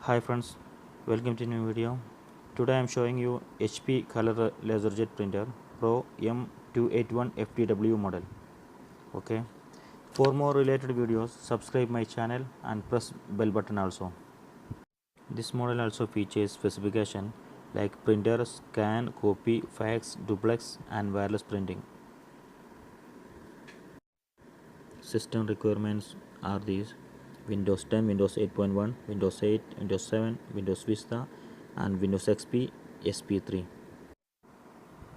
Hi friends, welcome to new video. Today I am showing you HP color LaserJet printer Pro M281fdw model. Okay. For more related videos, subscribe my channel and press bell button also. This model also features specification like printer, scan, copy, fax, duplex and wireless printing. System requirements are these: Windows 10, Windows 8.1, Windows 8, Windows 7, Windows Vista and Windows XP SP3.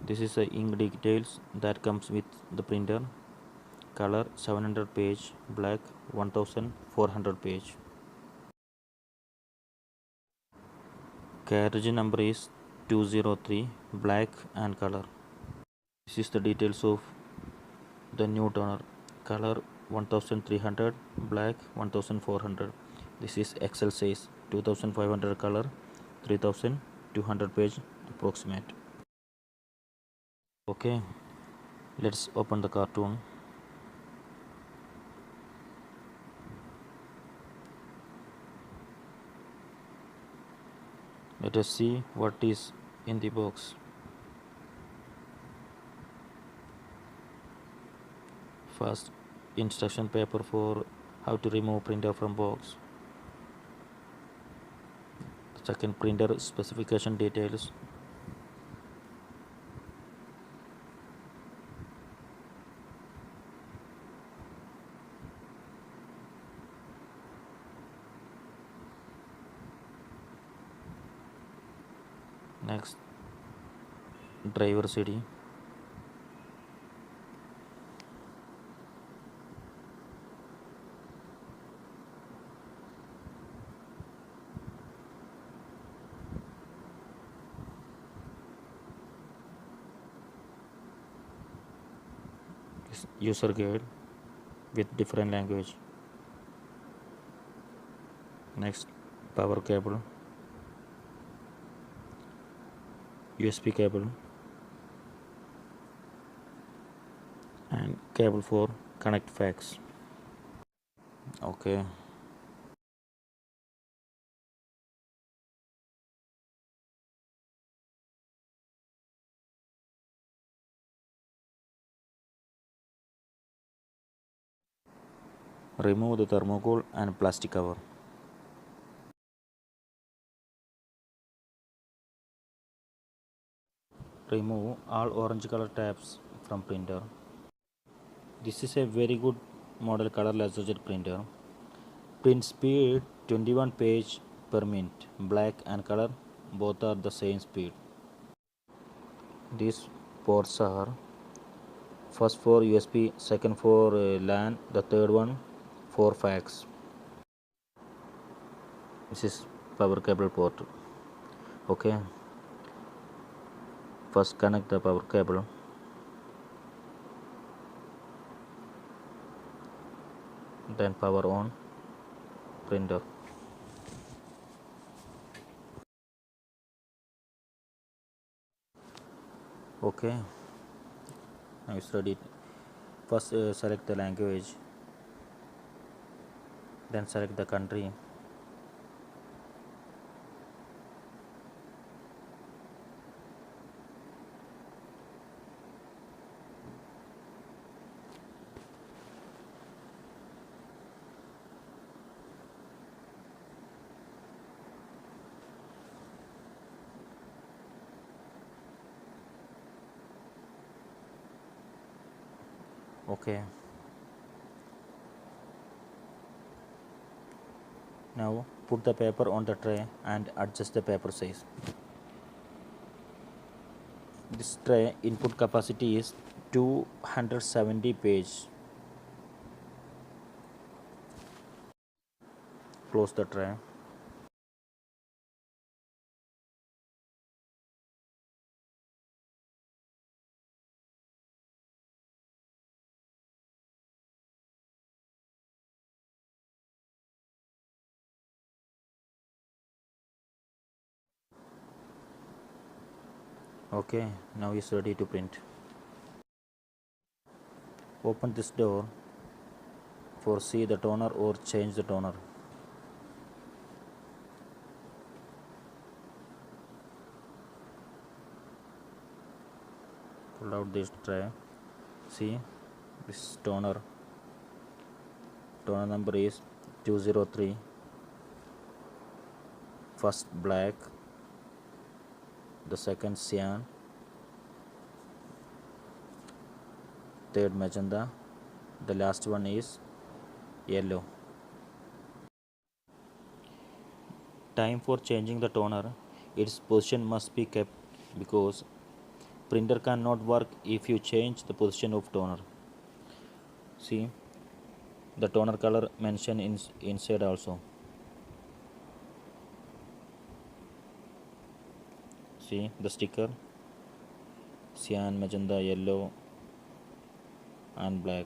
This is the ink details that comes with the printer. Color 700 page, black 1400 page. Cartridge number is 203, black and color. This is the details of the new toner. Color 1300, black 1400. This is XL size, 2500 color, 3200 page approximate. Okay, let's open the cartoon. Let us see what is in the box. First, instruction paper for how to remove printer from box. Second, printer specification details. Next, driver CD. User guide with different language. Next, power cable, USB cable and cable for connect fax. Okay. Remove the thermocol and plastic cover. Remove all orange color tabs from printer. This is a very good model color LaserJet printer. Print speed 21 page per minute. Black and color both are the same speed. These ports are first for USB, second for LAN, the third one for fax. This is power cable port. Okay. First connect the power cable. Then power on printer. Okay, now it's ready. First select the language, then select the country. Okay, now put the paper on the tray and adjust the paper size. This tray input capacity is 270 page. Close the tray. Okay, now it's ready to print. Open this door for see the toner or change the toner. pull out this tray. See, this toner number is 203. First black, the second cyan, third magenta, the last one is yellow. Time for changing the toner. Its position must be kept because printer cannot work if you change the position of toner. See, the toner color mentioned inside also. See the sticker, cyan, magenta, yellow and black,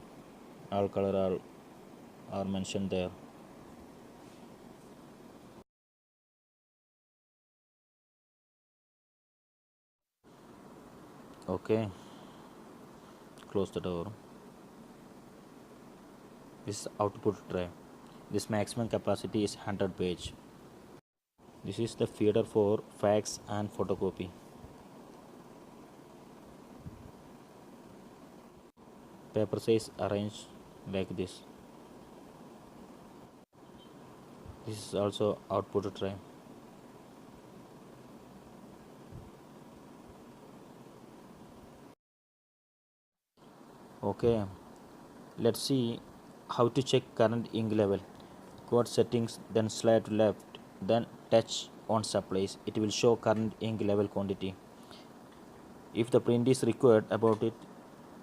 all color are mentioned there. Okay, close the door. This output tray. This maximum capacity is 100 page. This is the feeder for fax and photocopy. Paper size arranged like this. This is also output tray. Okay, let's see how to check current ink level. Go to settings, then slide to left, then touch on supplies. It will show current ink level quantity. If the print is required about it,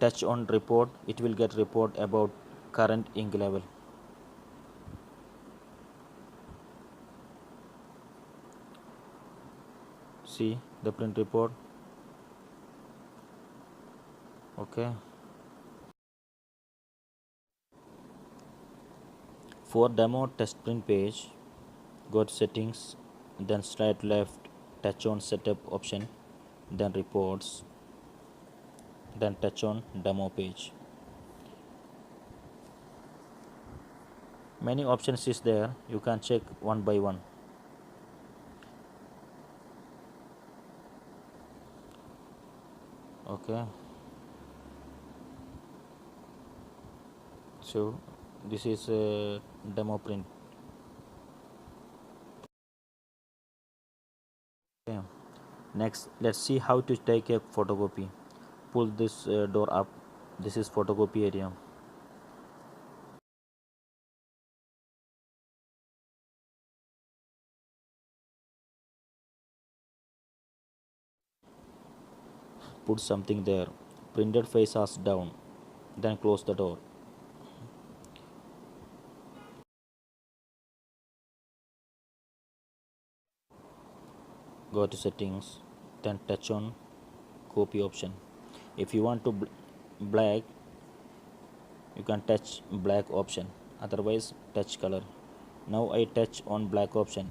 touch on report. It will get report about current ink level. See the print report. Okay, for demo test print page, go to settings, then slide left, touch on setup option, then reports, then touch on demo page. Many options is there, you can check one by one. Okay, so this is a demo print. Okay, next let's see how to take a photocopy. Pull this door up. This is photocopy area. Put something there. Printed face as down, then close the door. Go to settings, then touch on copy option. If you want to black, you can touch black option, otherwise touch color. Now I touch on black option.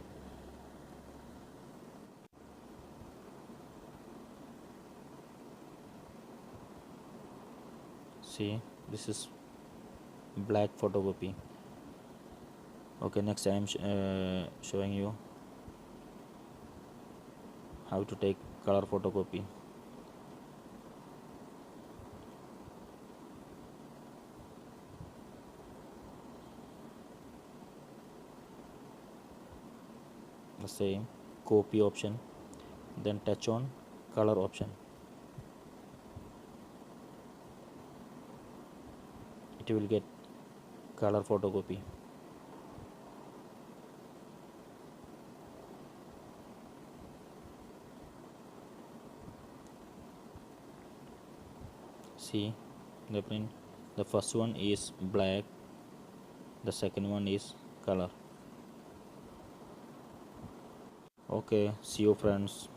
See, this is black photocopy. Okay, next I am showing you how to take color photocopy. The same copy option, then touch on color option. It will get color photocopy. See the print, the first one is black, the second one is color. Okay, see you friends.